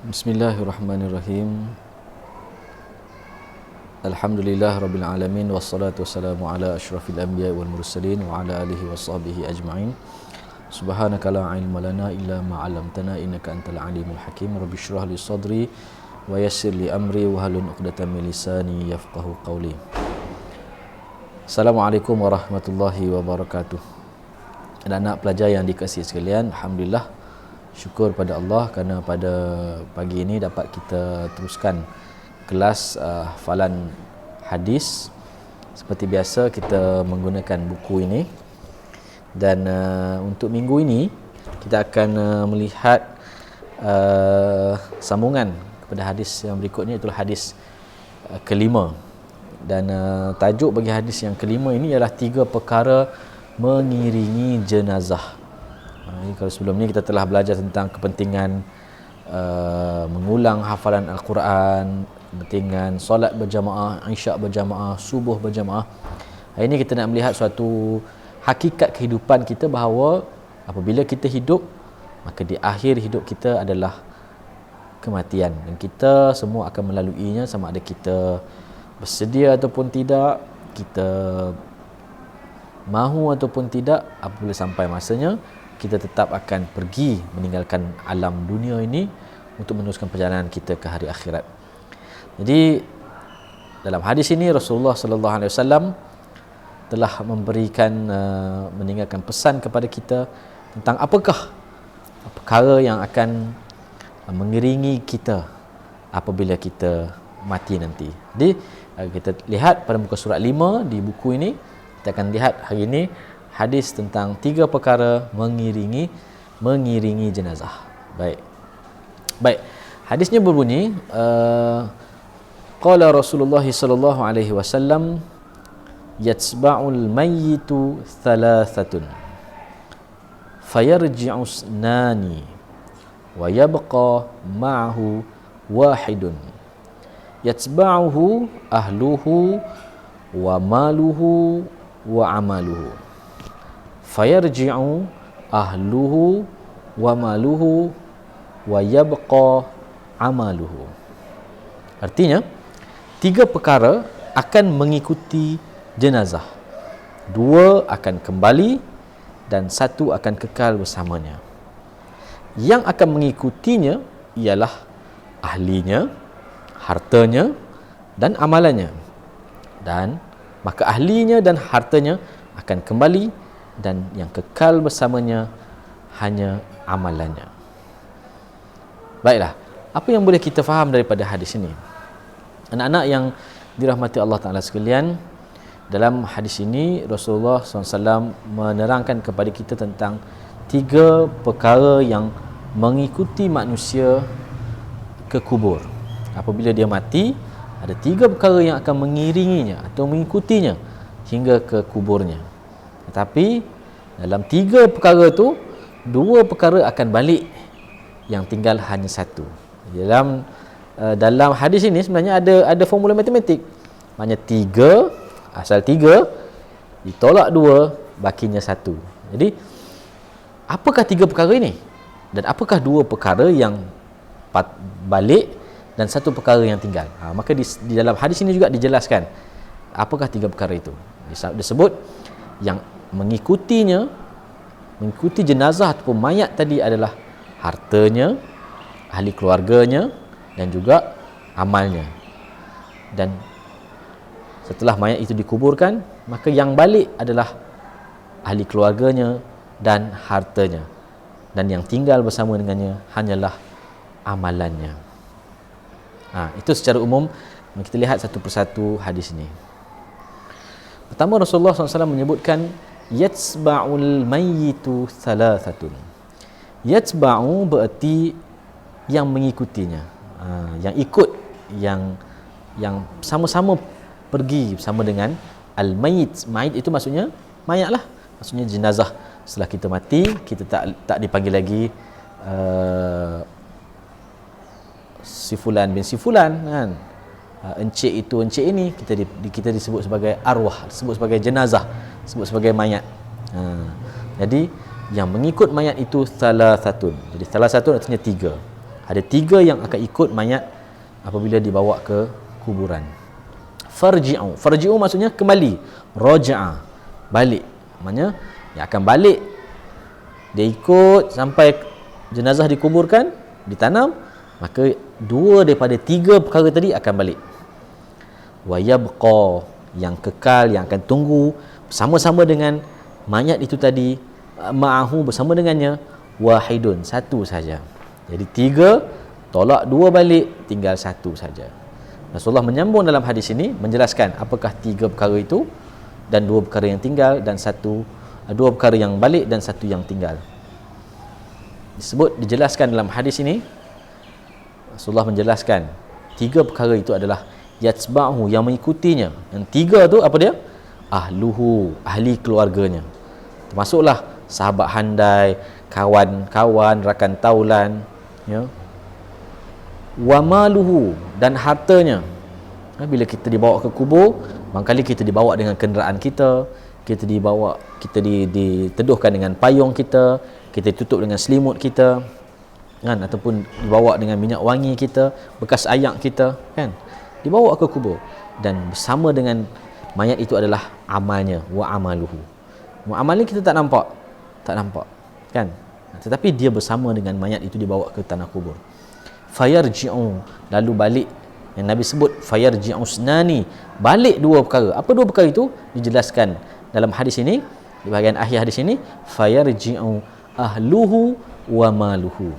Bismillahirrahmanirrahim. Alhamdulillah rabbil alamin wassalatu wassalamu ala asyrafil anbiya wal mursalin wa ala alihi washabihi ajma'in. Subhanaka la ilma lana illa ma 'allamtana innaka antal alimul hakim. Rabbi shrah li sadri wa yassir li amri wa halul 'uqdatam min lisani yafqahu qawli. Assalamualaikum warahmatullahi wabarakatuh. Anak-anak pelajar yang dikasihi sekalian, alhamdulillah, syukur pada Allah kerana pada pagi ini dapat kita teruskan kelas hafalan hadis. Seperti biasa kita menggunakan buku ini, dan untuk minggu ini kita akan melihat sambungan kepada hadis yang berikutnya, itulah hadis kelima. Dan tajuk bagi hadis yang kelima ini ialah 3 perkara mengiringi jenazah. Kalau sebelum ni kita telah belajar tentang kepentingan mengulang hafalan Al-Quran, kepentingan solat berjamaah, isyak berjamaah, subuh berjamaah. Hari ini kita nak melihat suatu hakikat kehidupan kita, bahawa apabila kita hidup, maka di akhir hidup kita adalah kematian, dan kita semua akan melaluinya, sama ada kita bersedia ataupun tidak, kita mahu ataupun tidak. Apabila sampai masanya, kita tetap akan pergi meninggalkan alam dunia ini untuk meneruskan perjalanan kita ke hari akhirat. Jadi dalam hadis ini Rasulullah sallallahu alaihi wasallam telah memberikan meninggalkan pesan kepada kita tentang apakah perkara yang akan mengiringi kita apabila kita mati nanti. Jadi kita lihat pada muka surat 5 di buku ini, kita akan lihat hari ini hadis tentang 3 perkara mengiringi jenazah. Baik. Hadisnya berbunyi, qala Rasulullah sallallahu alaihi wasallam, yatsba'ul mayyitu thalathatun fayarji'u isnani wa yabqa ma'ahu wahidun yatsba'uhu ahluhu wa maluhu wa amaluhu. Fayarji'u ahluhu wa maluhu wa yabqa amaluhu. Artinya 3 perkara akan mengikuti jenazah. 2 akan kembali dan 1 akan kekal bersamanya. Yang akan mengikutinya ialah ahlinya, hartanya dan amalannya. Dan maka ahlinya dan hartanya akan kembali, dan yang kekal bersamanya hanya amalannya. Baiklah, apa yang boleh kita faham daripada hadis ini? Anak-anak yang dirahmati Allah Ta'ala sekalian, dalam hadis ini Rasulullah SAW menerangkan kepada kita tentang 3 perkara yang mengikuti manusia ke kubur. Apabila dia mati, ada 3 perkara yang akan mengiringinya atau mengikutinya hingga ke kuburnya. Tetapi dalam 3 perkara itu, 2 perkara akan balik, yang tinggal hanya 1. Dalam hadis ini sebenarnya ada formula matematik. Maknanya 3, asal 3 ditolak 2, bakinya 1. Jadi apakah 3 perkara ini? Dan apakah 2 perkara yang balik dan 1 perkara yang tinggal? Maka di dalam hadis ini juga dijelaskan apakah 3 perkara itu. Disebut yang mengikuti jenazah ataupun mayat tadi adalah hartanya, ahli keluarganya dan juga amalnya. Dan setelah mayat itu dikuburkan, maka yang balik adalah ahli keluarganya dan hartanya, dan yang tinggal bersama dengannya hanyalah amalannya. Itu secara umum. Kita lihat satu persatu hadis ini. Pertama, Rasulullah SAW menyebutkan yatsba'ul mayyitu thalathatun. Yatsba'u berarti yang mengikutinya, yang ikut, yang sama-sama pergi bersama dengan al-mayyit. Mayyit itu maksudnya mayat lah, maksudnya jenazah. Setelah kita mati, kita tak dipanggil lagi si fulan bin si fulan, kan? Encik itu encik ini, kita disebut sebagai arwah, disebut sebagai jenazah, disebut sebagai mayat. Jadi yang mengikut mayat itu salah satu. Jadi salah satu artinya 3. Ada 3 yang akan ikut mayat apabila dibawa ke kuburan. Farji'u maksudnya kembali. Raja'a, balik. Maksudnya yang akan balik, dia ikut sampai jenazah dikuburkan, ditanam, maka 2 daripada 3 perkara tadi akan balik. Wa yabqa, yang kekal, yang akan tunggu bersama-sama dengan mayat itu tadi, ma'ahu, bersama dengannya, wahidun, 1 saja. Jadi 3 tolak, 2 balik, tinggal 1 saja. Rasulullah menyambung dalam hadis ini menjelaskan apakah 3 perkara itu, dan 2 perkara yang tinggal, dan 2 perkara yang balik dan 1 yang tinggal. Dijelaskan dalam hadis ini, Rasulullah menjelaskan 3 perkara itu adalah yatsba'hu, yang mengikutinya. Yang 3 tu apa dia? Ahluhu, ahli keluarganya. Termasuklah sahabat handai, kawan-kawan, rakan taulan, ya. Wa maluhu, dan hartanya. Bila kita dibawa ke kubur, barangkali kita dibawa dengan kenderaan kita, kita diteduhkan dengan payung kita tutup dengan selimut kita, kan, ataupun dibawa dengan minyak wangi kita, bekas ayak kita, kan, dibawa ke kubur, dan bersama dengan mayat itu adalah amalnya, wa amaluhu. Amalnya kita tak nampak, kan, tetapi dia bersama dengan mayat itu dibawa ke tanah kubur. Fayarji'u, lalu balik, yang Nabi sebut fayarji'u snani, balik 2 perkara. Apa 2 perkara itu? Dijelaskan dalam hadis ini, di bahagian akhir hadis ini, fayarji'u ahluhu wa maluhu,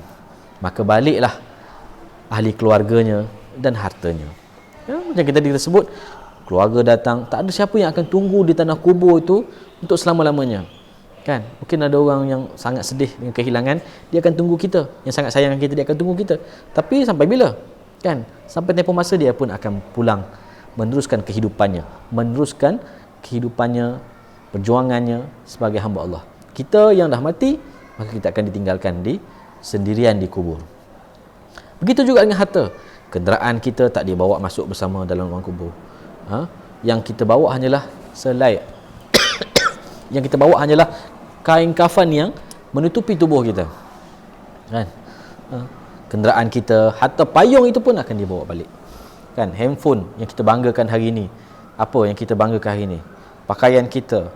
maka baliklah ahli keluarganya dan hartanya. Ya, macam kita sebut, keluarga datang, tak ada siapa yang akan tunggu di tanah kubur itu untuk selama-lamanya, kan. Mungkin ada orang yang sangat sedih dengan kehilangan, dia akan tunggu kita, yang sangat sayang kita, dia akan tunggu kita, tapi sampai bila, kan? Sampai tempoh masa dia pun akan pulang, meneruskan kehidupannya, perjuangannya sebagai hamba Allah. Kita yang dah mati, maka kita akan ditinggalkan sendirian di kubur. Begitu juga dengan harta. Kenderaan kita tak dibawa masuk bersama dalam ruang kubur. Yang kita bawa hanyalah selai. Yang kita bawa hanyalah kain kafan yang menutupi tubuh kita, kan. Kenderaan kita, harta payung itu pun akan dibawa balik, kan. Handphone yang kita banggakan hari ini, apa yang kita banggakan hari ini, pakaian kita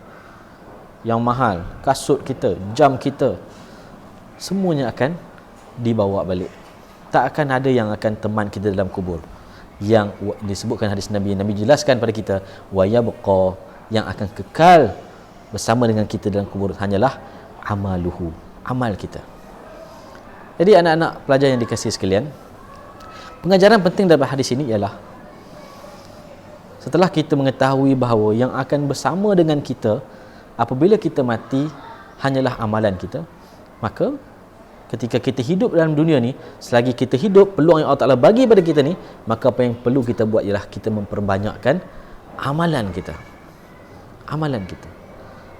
yang mahal, kasut kita, jam kita, semuanya akan dibawa balik. Tak akan ada yang akan teman kita dalam kubur. Yang disebutkan hadis Nabi jelaskan pada kita, wa yabqa, yang akan kekal bersama dengan kita dalam kubur hanyalah amaluhu, amal kita. Jadi anak-anak pelajar yang dikasihi sekalian, pengajaran penting dalam hadis ini ialah setelah kita mengetahui bahawa yang akan bersama dengan kita apabila kita mati hanyalah amalan kita, maka ketika kita hidup dalam dunia ni, selagi kita hidup, peluang yang Allah Ta'ala bagi pada kita ni, maka apa yang perlu kita buat ialah kita memperbanyakkan amalan kita,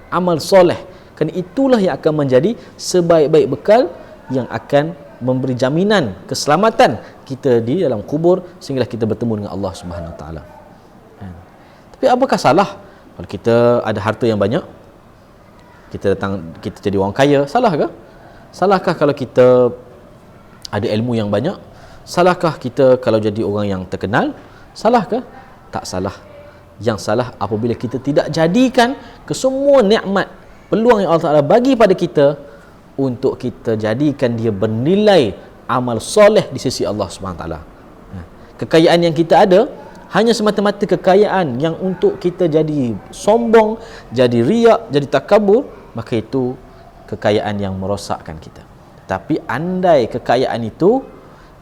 amal soleh, kerana itulah yang akan menjadi sebaik-baik bekal yang akan memberi jaminan keselamatan kita di dalam kubur sehinggalah kita bertemu dengan Allah Subhanahu Wa Taala. Tapi apakah salah kalau kita ada harta yang banyak, kita jadi orang kaya? Salahkah kalau kita ada ilmu yang banyak? Salahkah kita kalau jadi orang yang terkenal? Salahkah? Tak salah. Yang salah apabila kita tidak jadikan kesemua nikmat, peluang yang Allah Ta'ala bagi pada kita untuk kita jadikan dia bernilai amal soleh di sisi Allah Subhanahu Taala. Kekayaan yang kita ada hanya semata-mata kekayaan yang untuk kita jadi sombong, jadi riak, jadi takabur, maka itu kekayaan yang merosakkan kita. Tapi andai kekayaan itu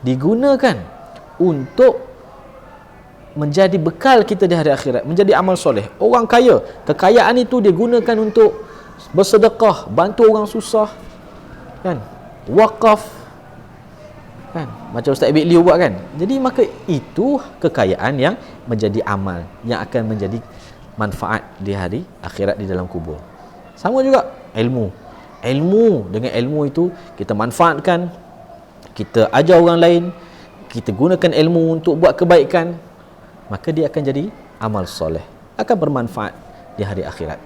digunakan untuk menjadi bekal kita di hari akhirat, menjadi amal soleh. Orang kaya, kekayaan itu dia gunakan untuk bersedekah, bantu orang susah, kan, wakaf, kan, macam Ustaz Ibn Liu buat, kan. Jadi maka itu kekayaan yang menjadi amal, yang akan menjadi manfaat di hari akhirat di dalam kubur. Sama juga ilmu, dengan ilmu itu kita manfaatkan, kita ajar orang lain, kita gunakan ilmu untuk buat kebaikan, maka dia akan jadi amal soleh, akan bermanfaat di hari akhirat.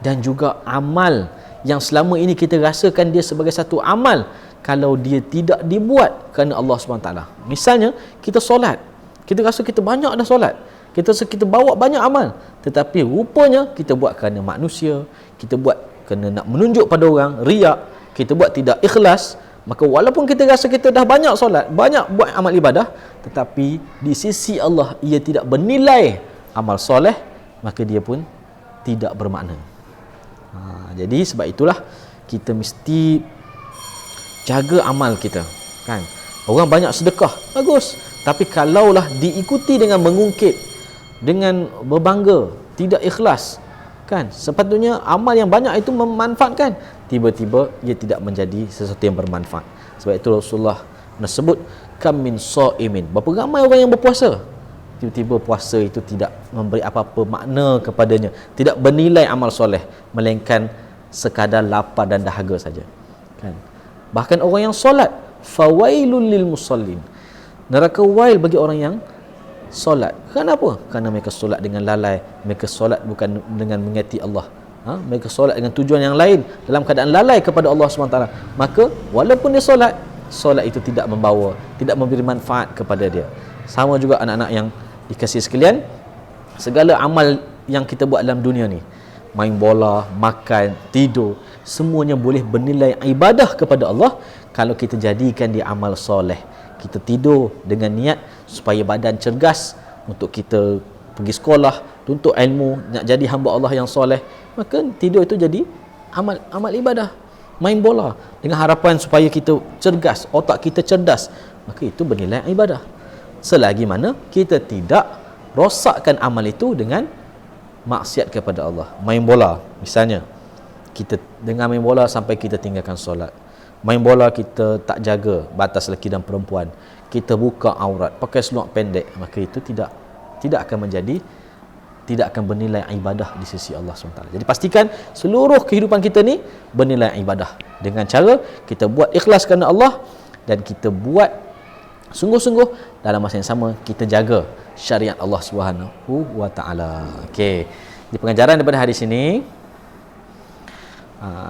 Dan juga amal yang selama ini kita rasakan dia sebagai satu amal, kalau dia tidak dibuat kerana Allah SWT. Misalnya kita solat, kita rasa kita banyak dah solat, kita rasa kita bawa banyak amal, tetapi rupanya kita buat kerana manusia, kita buat kerana nak menunjuk pada orang, riak, kita buat tidak ikhlas, maka walaupun kita rasa kita dah banyak solat, banyak buat amal ibadah, tetapi di sisi Allah ia tidak bernilai amal soleh, maka dia pun tidak bermakna. Jadi sebab itulah kita mesti jaga amal kita, kan? Orang banyak sedekah, bagus, tapi kalaulah diikuti dengan mengungkit, dengan berbangga, tidak ikhlas, kan, sepatutnya amal yang banyak itu memanfaatkan, tiba-tiba ia tidak menjadi sesuatu yang bermanfaat. Sebab itu Rasulullah sebut kam min shaimin, berapa ramai orang yang berpuasa, tiba-tiba puasa itu tidak memberi apa-apa makna kepadanya, tidak bernilai amal soleh, melainkan sekadar lapar dan dahaga saja, kan? Bahkan orang yang solat, fawailul lil musallin, neraka wail bagi orang yang solat. Kenapa? Kerana mereka solat dengan lalai, mereka solat bukan dengan mengingati Allah, mereka solat dengan tujuan yang lain, dalam keadaan lalai kepada Allah SWT. Maka walaupun dia solat, solat itu tidak membawa, tidak memberi manfaat kepada dia. Sama juga anak-anak yang dikasihi sekalian, segala amal yang kita buat dalam dunia ni, main bola, makan, tidur, semuanya boleh bernilai ibadah kepada Allah kalau kita jadikan dia amal soleh. Kita tidur dengan niat supaya badan cergas untuk kita pergi sekolah, tuntut ilmu, nak jadi hamba Allah yang soleh, maka tidur itu jadi amal ibadah. Main bola dengan harapan supaya kita cergas, otak kita cerdas, maka itu bernilai ibadah. Selagi mana kita tidak rosakkan amal itu dengan maksiat kepada Allah. Main bola misalnya, kita dengan main bola sampai kita tinggalkan solat. Main bola kita tak jaga batas lelaki dan perempuan, kita buka aurat, pakai seluar pendek, maka itu tidak akan bernilai ibadah di sisi Allah SWT. Jadi pastikan seluruh kehidupan kita ni bernilai ibadah dengan cara kita buat ikhlas kerana Allah, dan kita buat sungguh-sungguh, dalam masa yang sama kita jaga syariat Allah Subhanahu wa taala. Okey. Di pengajaran daripada hadis ini,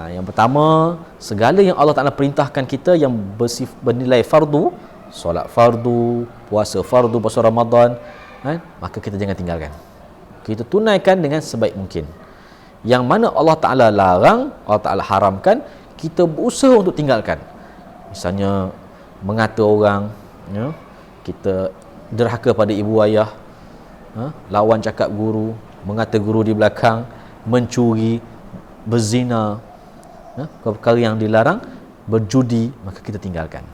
yang pertama, segala yang Allah Taala perintahkan kita yang bernilai fardu, solat fardu, puasa fardu, puasa Ramadan, maka kita jangan tinggalkan. Kita tunaikan dengan sebaik mungkin. Yang mana Allah Taala larang, Allah Taala haramkan, kita berusaha untuk tinggalkan. Misalnya mengata orang, kita derhaka pada ibu ayah, lawan cakap guru, mengata guru di belakang, mencuri, berzina, perkara yang dilarang, berjudi, maka kita tinggalkan.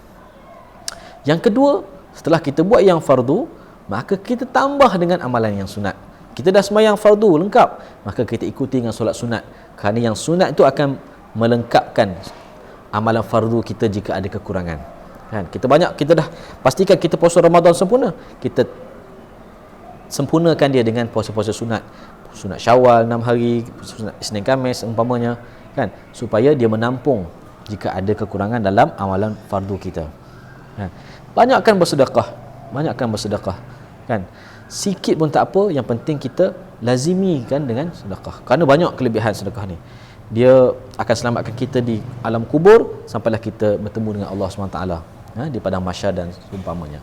Yang kedua, setelah kita buat yang fardu, maka kita tambah dengan amalan yang sunat. Kita dah sembahyang fardu lengkap, maka kita ikuti dengan solat sunat, kerana yang sunat itu akan melengkapkan amalan fardu kita jika ada kekurangan, kan? Kita dah pastikan kita puasa Ramadan sempurna, kita sempurnakan dia dengan puasa-puasa sunat, sunat Syawal 6 hari, sunat Isnin Khamis umpamanya, kan, supaya dia menampung jika ada kekurangan dalam amalan fardu kita. Banyakkan bersedekah, kan, sikit pun tak apa, yang penting kita lazimi kan dengan sedekah, kerana banyak kelebihan sedekah ni. Dia akan selamatkan kita di alam kubur sampailah kita bertemu dengan Allah SWT, di padang mahsyar dan seumpamanya.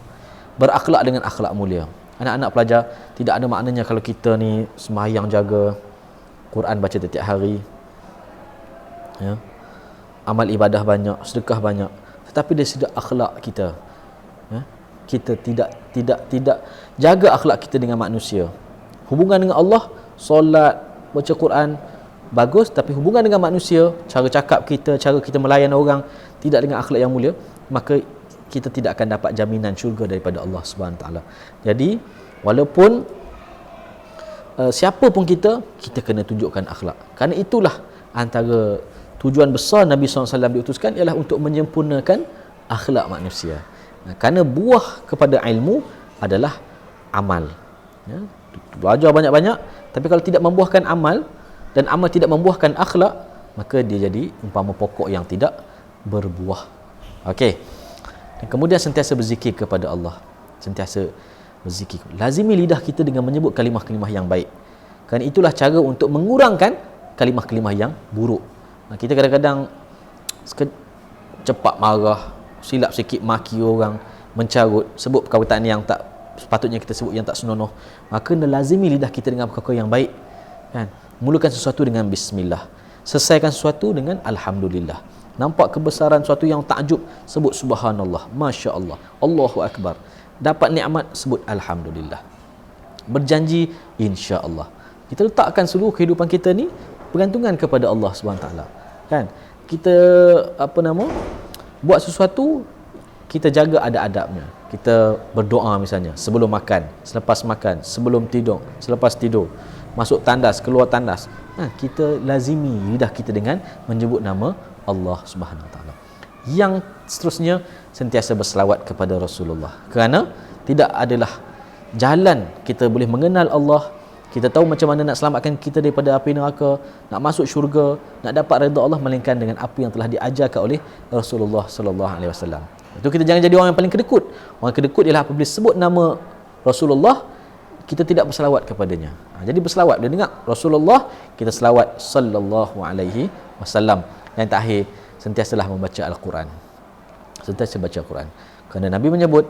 Berakhlak dengan akhlak mulia. Anak-anak pelajar, tidak ada maknanya kalau kita ni sembahyang jaga, Quran baca setiap hari, amal ibadah banyak, sedekah banyak, tetapi dari segi akhlak kita, kita tidak jaga akhlak kita dengan manusia. Hubungan dengan Allah, solat, baca Quran bagus, tapi hubungan dengan manusia, cara cakap kita, cara kita melayan orang tidak dengan akhlak yang mulia, maka kita tidak akan dapat jaminan syurga daripada Allah Subhanahu Wa Taala. Jadi walaupun siapa pun kita kena tunjukkan akhlak. Kerana itulah antara tujuan besar Nabi SAW diutuskan, ialah untuk menyempurnakan akhlak manusia. Kerana buah kepada ilmu adalah amal. Belajar banyak-banyak, tapi kalau tidak membuahkan amal, dan amal tidak membuahkan akhlak, maka dia jadi umpama pokok yang tidak berbuah. Okey. Dan kemudian sentiasa berzikir kepada Allah. Sentiasa berzikir. Lazimi lidah kita dengan menyebut kalimah-kalimah yang baik. Kerana itulah cara untuk mengurangkan kalimah-kalimah yang buruk. Kita kadang-kadang cepat marah, silap sikit maki orang, mencarut, sebut perkataan yang tak sepatutnya kita sebut, yang tak senonoh, maka lazimi lidah kita dengan perkara yang baik, kan? Mulakan sesuatu dengan bismillah, selesaikan sesuatu dengan alhamdulillah. Nampak kebesaran sesuatu yang takjub, sebut subhanallah, masya Allah, Allahu akbar. Dapat nikmat, sebut alhamdulillah. Berjanji, insya Allah. Kita letakkan seluruh kehidupan kita ni bergantungan kepada Allah SWT, kan? Kita buat sesuatu, kita jaga adab-adabnya. Kita berdoa misalnya sebelum makan, selepas makan, sebelum tidur, selepas tidur, masuk tandas, keluar tandas. Kita lazimi lidah kita dengan menyebut nama Allah Subhanahu Wa Taala. Yang seterusnya, sentiasa berselawat kepada Rasulullah, kerana tidak adalah jalan kita boleh mengenal Allah, kita tahu macam mana nak selamatkan kita daripada api neraka, nak masuk syurga, nak dapat redha Allah, melainkan dengan apa yang telah diajarkan oleh Rasulullah sallallahu alaihi wasallam. Itu kita jangan jadi orang yang paling kedekut. Orang kedekut ialah apabila sebut nama Rasulullah, kita tidak berselawat kepadanya. Jadi berselawat, bila dengar Rasulullah, kita selawat sallallahu alaihi wasallam. Dan terakhir, sentiasalah membaca Al-Quran. Sentiasa baca Al-Quran. Kerana Nabi menyebut,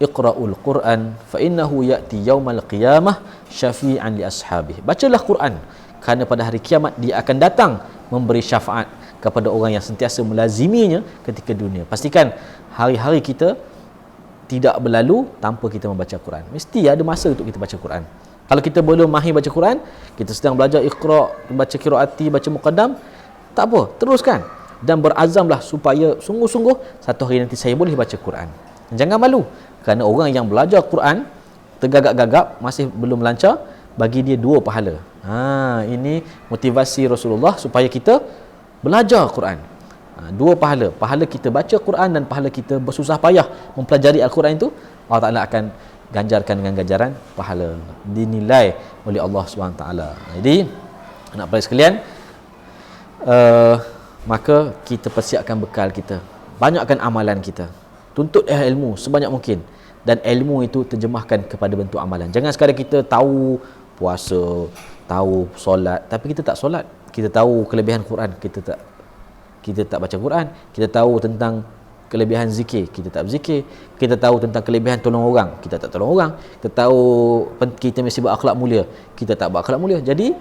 Iqra'ul Quran fa innahu ya'ti yaumal qiyamah syafi'an li ashabih. Bacalah Quran, kerana pada hari kiamat dia akan datang memberi syafaat kepada orang yang sentiasa melaziminya ketika dunia. Pastikan hari-hari kita tidak berlalu tanpa kita membaca Quran. Mesti ada masa untuk kita baca Quran. Kalau kita belum mahir baca Quran, kita sedang belajar Iqra', baca qiraati, baca muqaddam, tak apa, teruskan dan berazamlah supaya sungguh-sungguh satu hari nanti saya boleh baca Quran. Jangan malu, kerana orang yang belajar Quran tergagap-gagap, masih belum lancar, bagi dia 2 pahala. Ini motivasi Rasulullah supaya kita belajar Quran. 2 pahala. Pahala kita baca Quran dan pahala kita bersusah payah mempelajari Al-Quran itu, Allah Ta'ala akan ganjarkan dengan ganjaran pahala, dinilai oleh Allah SWT. Jadi, anak-anak sekalian, maka kita persiapkan bekal kita, banyakkan amalan kita, tuntut ilmu sebanyak mungkin, dan ilmu itu terjemahkan kepada bentuk amalan. Jangan sekadar kita tahu puasa, tahu solat, tapi kita tak solat. Kita tahu kelebihan Quran, kita tak baca Quran. Kita tahu tentang kelebihan zikir, kita tak berzikir. Kita tahu tentang kelebihan tolong orang, kita tak tolong orang. Kita tahu kita mesti berakhlak mulia, kita tak berakhlak mulia. Jadi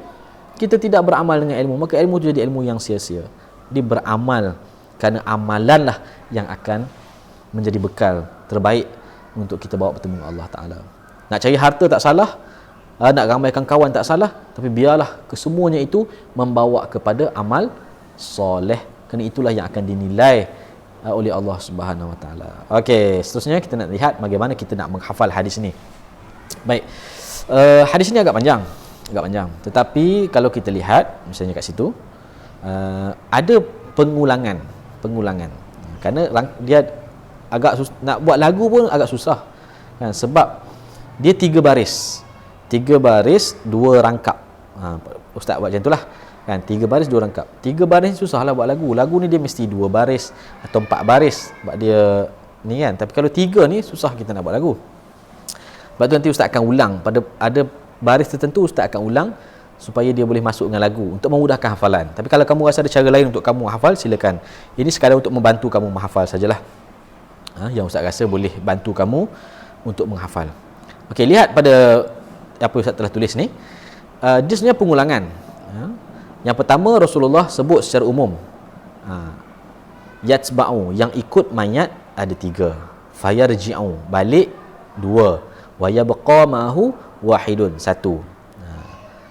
kita tidak beramal dengan ilmu, maka ilmu itu jadi ilmu yang sia-sia. Dia beramal, kerana amalanlah yang akan menjadi bekal terbaik untuk kita bawa bertemu Allah Ta'ala. Nak cari harta tak salah, nak ramaikan kawan tak salah, tapi biarlah kesemuanya itu membawa kepada amal soleh, kerana itulah yang akan dinilai oleh Allah Subhanahu Wa Taala. Okey, seterusnya kita nak lihat bagaimana kita nak menghafal hadis ini. Baik, hadis ini agak panjang, tetapi kalau kita lihat misalnya kat situ, ada pengulangan, kerana dia agak nak buat lagu pun agak susah, kan? Sebab dia 3 baris, 2 rangkap. Ustaz buat macam itulah, kan? 3 baris 2 rangkap. 3 baris susahlah buat lagu. Lagu ni dia mesti 2 baris atau 4 baris sebab dia ni, kan? Tapi kalau 3 ni susah kita nak buat lagu. Sebab tu nanti ustaz akan ulang, ada baris tertentu ustaz akan ulang supaya dia boleh masuk dengan lagu untuk memudahkan hafalan. Tapi kalau kamu rasa ada cara lain untuk kamu hafal, silakan. Ini sekadar untuk membantu kamu menghafal sajalah. Yang ustaz rasa boleh bantu kamu untuk menghafal. Okey, lihat pada apa ustaz telah tulis ni. Dia sebenarnya pengulangan. Yang pertama, Rasulullah sebut secara umum, yatsba'u, yang ikut mayat ada 3, fayarji'u, balik 2, wa yabqa ma'hu wahidun, 1.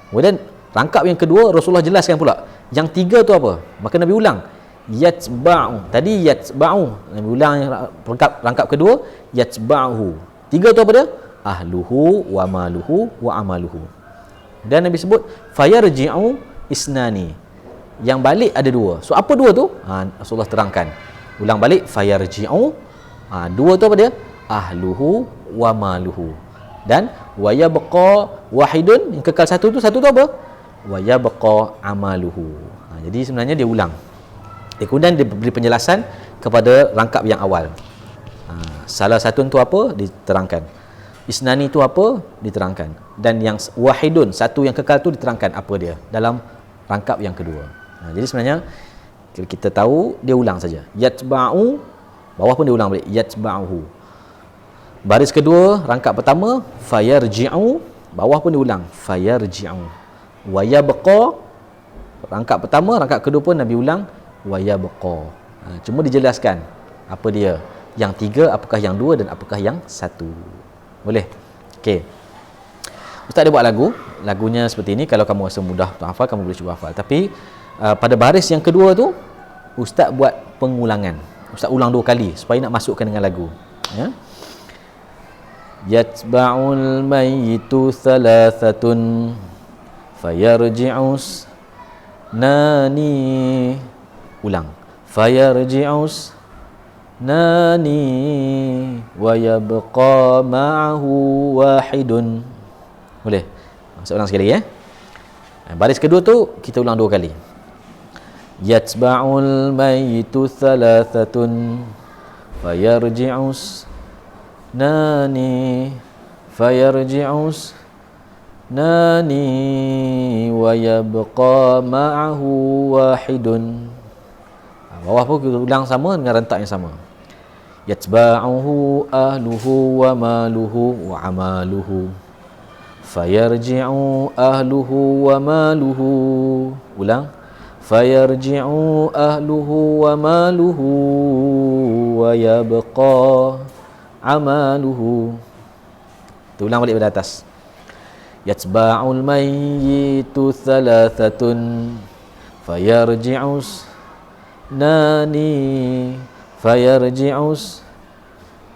Kemudian rangkap yang kedua Rasulullah jelaskan pula. Yang 3 tu apa? Maka Nabi ulang, yatsba'u. Tadi yatsba'u, Nabi ulang rangkap kedua, yatsba'u. 3 tu apa dia? Ahluhu wa maluhu wa amaluhu. Dan Nabi sebut fayarji'u isnani, yang balik ada 2. So apa 2 tu? Rasulullah terangkan, ulang balik, fayarji'u, 2 tu apa dia? Ahluhu wa maluhu. Dan wa yabqa wahidun, yang kekal satu tu apa? Wa yabqa amaluhu. Jadi sebenarnya dia ulang. Kemudian dia beri penjelasan kepada rangkap yang awal. Salah satu tu apa? Diterangkan. Isnani tu apa? Diterangkan. Dan yang wahidun, satu yang kekal tu diterangkan apa dia dalam rangkap yang kedua. Jadi sebenarnya kita tahu, dia ulang saja. Yatba'u, bawah pun dia ulang balik. Yatba'uhu. Baris kedua, rangkap pertama, fayarji'u, bawah pun dia ulang. Fayarji'u. Wa yabqa, rangkap pertama, rangkap kedua pun Nabi ulang. Wa yabqa. Cuma dijelaskan apa dia. Yang tiga, apakah yang dua dan apakah yang satu. Boleh? Okey. Ustaz dia buat lagu. Lagunya seperti ini. Kalau kamu rasa mudah untuk hafal, kamu boleh cuba hafal. Tapi pada baris yang kedua tu, Ustaz buat pengulangan. Ustaz ulang 2 kali supaya nak masukkan dengan lagu. Ya. Yatba'ul mayyitu thalathatun fayarji'us nani. Ulang. Fayarji'us nani wa yabqa ma'ahu wahidun. Boleh? Masuk ulang sekali ya. Baris kedua tu kita ulang 2 kali. Yatba'ul mayyitu thalathatun fayarji'us nani fayarji'us nani wa yabqa ma'ahu wahidun. Bawah pun kita ulang sama dengan rentak yang sama. Yatba'uhu ahluhu wa maluhu wa amaluhu fayarji'u ahluhu wa maluhu. Ulang. Fayarji'u ahluhu wa maluhu wa yabqa amaluhu. Kita ulang balik pada atas. Yatba'ul mayyitu thalathatun fayarji'us nani fayarji'us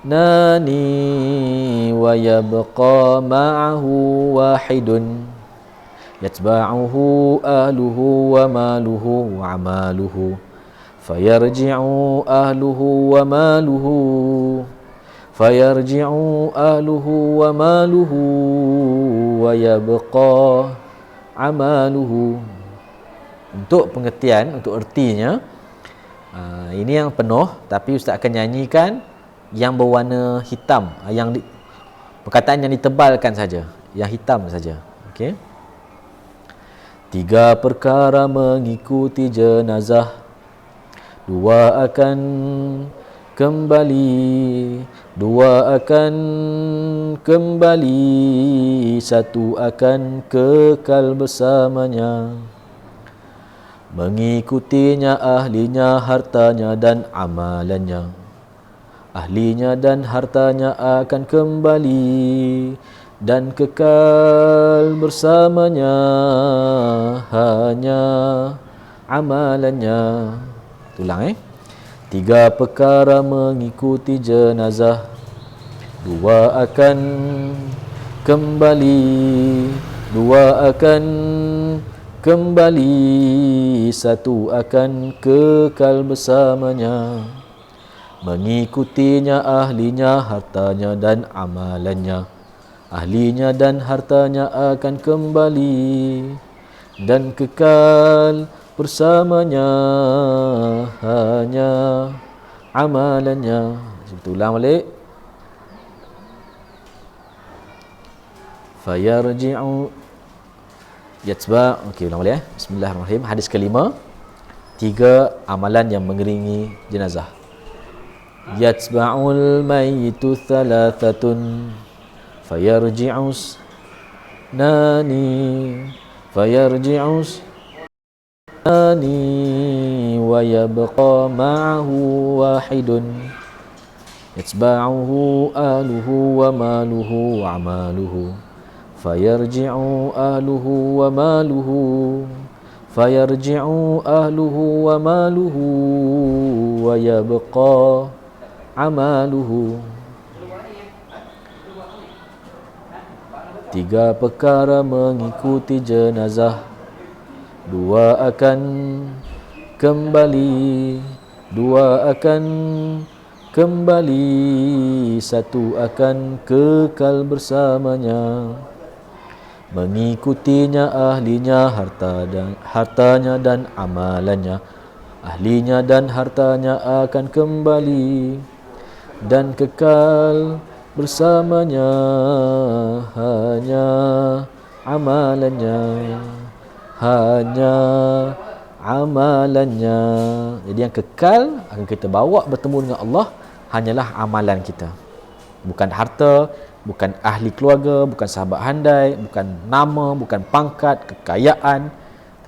nani wa yabqa ma'ahu wahidun yatba'uhu ahluhu wa maluhu wa amaluhu fayarji'u ahluhu wa maluhu fayarji'u ahluhu wa maluhu wa yabqa amaluhu. Untuk pengertian, untuk ertinya, ini yang penuh, tapi Ustaz akan nyanyikan yang berwarna hitam, perkataan yang ditebalkan saja, yang hitam saja. Okey. 3 perkara mengikuti jenazah, 2 akan kembali, 2 akan kembali, 1 akan kekal bersamanya. Mengikutinya ahlinya, hartanya dan amalannya. Ahlinya dan hartanya akan kembali dan kekal bersamanya, hanya amalannya. Ulang 3 perkara mengikuti jenazah, 2 akan kembali, 2 akan kembali, 1 akan kekal bersamanya. Mengikutinya ahlinya, hartanya dan amalannya. Ahlinya dan hartanya akan kembali dan kekal bersamanya, hanya amalannya. Kita ulang balik. Fayarji'u yatba'. Okey, ulang balik Bismillahirrahmanirrahim. Hadis kelima, 3 amalan yang mengiringi jenazah. Yatba'ul mayyitu thalathatun fayarji'us nani fayarji'us nani wa yabqa ma'ahu wahidun yatba'uhu ahluhu wa maluhu wa amaluhu fayarji'u ahluhu wa maluhu fayarji'u ahluhu wa maluhu wa yabqa amaluhu. 3 perkara mengikuti jenazah, 2 akan kembali, 2 akan kembali, 1 akan kekal bersamanya. Mengikutinya ahlinya, hartanya dan amalannya. Ahlinya dan hartanya akan kembali dan kekal bersamanya, hanya amalannya, hanya amalannya. Jadi yang kekal akan kita bawa bertemu dengan Allah hanyalah amalan kita. Bukan harta, bukan ahli keluarga, bukan sahabat handai, bukan nama, bukan pangkat, kekayaan,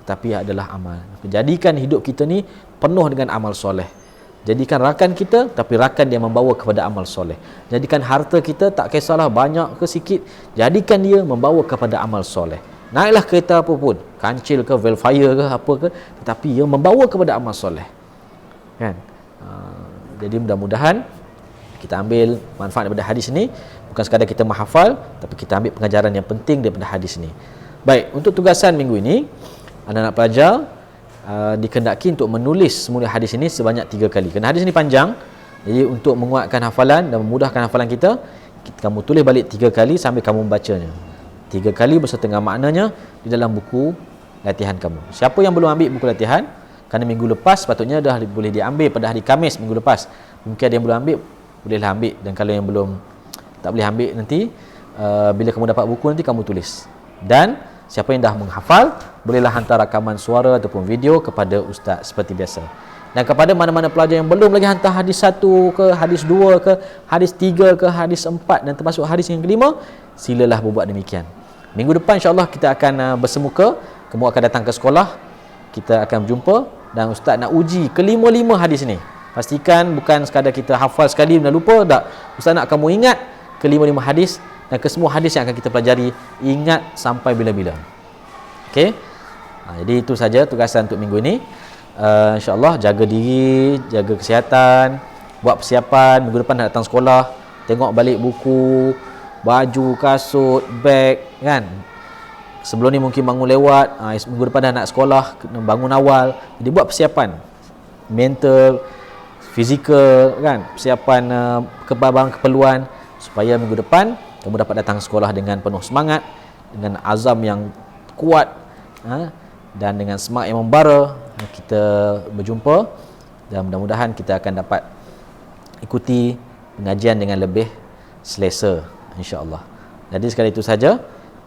tetapi adalah amal. Jadikan hidup kita ni penuh dengan amal soleh. Jadikan rakan kita, tapi rakan dia membawa kepada amal soleh. Jadikan harta kita, tak kisahlah banyak ke sikit, jadikan dia membawa kepada amal soleh. Naiklah kereta apa pun, kancil ke, Velfire ke, apa ke, tetapi ia membawa kepada amal soleh. Kan? Jadi mudah-mudahan kita ambil manfaat daripada hadis ini, bukan sekadar kita menghafal, tapi kita ambil pengajaran yang penting daripada hadis ini. Baik, untuk tugasan minggu ini, anak-anak pelajar dikehendaki untuk menulis semula hadis ini sebanyak 3 kali. Kerana hadis ini panjang, jadi untuk menguatkan hafalan dan memudahkan hafalan kita, kamu tulis balik 3 kali sambil kamu membacanya. 3 kali berserta dengan maknanya di dalam buku latihan kamu. Siapa yang belum ambil buku latihan, kerana minggu lepas sepatutnya dah boleh diambil pada hari Khamis minggu lepas. Mungkin ada yang belum ambil, bolehlah ambil. Dan kalau yang belum tak boleh ambil nanti, bila kamu dapat buku nanti kamu tulis. Dan siapa yang dah menghafal, bolehlah hantar rakaman suara ataupun video kepada ustaz seperti biasa. Dan kepada mana-mana pelajar yang belum lagi hantar hadis 1 ke, hadis 2 ke, hadis 3 ke, hadis 4 dan termasuk hadis yang kelima, silalah berbuat demikian. Minggu depan insya-Allah kita akan bersemuka, kamu akan datang ke sekolah, kita akan berjumpa dan ustaz nak uji kelima-lima hadis ni. Pastikan bukan sekadar kita hafal sekali dan lupa, tak. Ustaz nak kamu ingat kelima-lima hadis dan kesemua hadis yang akan kita pelajari, ingat sampai bila-bila. Okey? Jadi itu saja tugasan untuk minggu ini. InsyaAllah jaga diri, jaga kesihatan, buat persiapan minggu depan nak datang sekolah, tengok balik buku, baju, kasut, beg, kan. Sebelum ni mungkin bangun lewat, minggu depan dah nak sekolah, kena bangun awal. Jadi buat persiapan mental, fizikal, kan, persiapan keperluan supaya minggu depan kamu dapat datang sekolah dengan penuh semangat, dengan azam yang kuat, dan dengan semangat yang membara. Kita berjumpa dan mudah-mudahan kita akan dapat ikuti pengajian dengan lebih selesa, insya-Allah. Jadi sekali itu saja.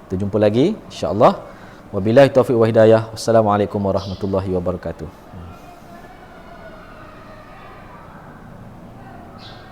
Kita jumpa lagi insya-Allah. Wabillahi taufiq wa hidayah. Wassalamualaikum warahmatullahi wabarakatuh.